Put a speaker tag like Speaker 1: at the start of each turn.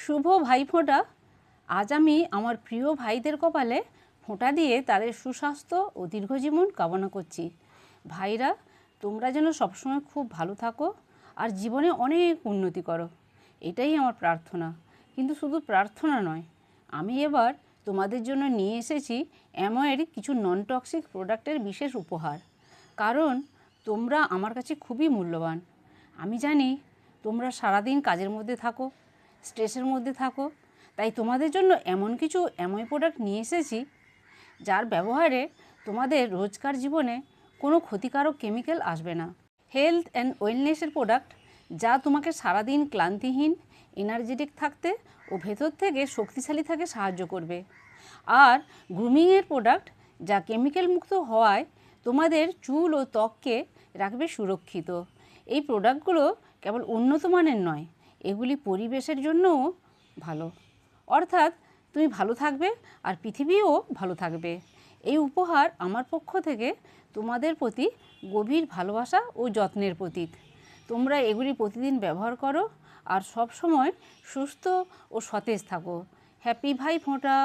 Speaker 1: শুভ ভাইফোঁটা। আজ আমি আমার প্রিয় ভাইদের কপালে ফোঁটা দিয়ে তাদের সুস্বাস্থ্য ও দীর্ঘজীবন কামনা করছি। ভাইরা, তোমরা যেন সবসময় খুব ভালো থাকো আর জীবনে অনেক উন্নতি করো, এটাই আমার প্রার্থনা। কিন্তু শুধু প্রার্থনা নয়, আমি এবার তোমাদের জন্য নিয়ে এসেছি অ্যামওয়ের কিছু নন টক্সিক প্রোডাক্টের বিশেষ উপহার। কারণ তোমরা আমার কাছে খুবই মূল্যবান। আমি জানি তোমরা সারাদিন কাজের মধ্যে থাকো, স্ট্রেসের মধ্যে থাকো, তাই তোমাদের জন্য এমন কিছু অ্যামওয়ে প্রোডাক্ট নিয়ে এসেছি যার ব্যবহারে তোমাদের রোজকার জীবনে কোনো ক্ষতিকারক কেমিক্যাল আসবে না। হেলথ অ্যান্ড ওয়েলনেসের প্রোডাক্ট, যা তোমাকে সারাদিন ক্লান্তিহীন, এনার্জেটিক থাকতে ও ভেতর থেকে শক্তিশালী থাকতে সাহায্য করবে। আর গ্রুমিংয়ের প্রোডাক্ট, যা কেমিক্যাল মুক্ত হওয়ায় তোমাদের চুল ও ত্বককে রাখবে সুরক্ষিত। এই প্রোডাক্টগুলো কেবল উন্নত মানের নয়, এগুলি পরিবেশের জন্যও ভালো। অর্থাৎ তুমি ভালো থাকবে আর পৃথিবীও ভালো থাকবে। এই উপহার আমার পক্ষ থেকে তোমাদের প্রতি গভীর ভালোবাসা ও যত্নের প্রতীক। তোমরা এগুলি প্রতিদিন ব্যবহার করো আর সব সময় সুস্থ ও সতেজ থাকো। হ্যাপি ভাইফোঁটা।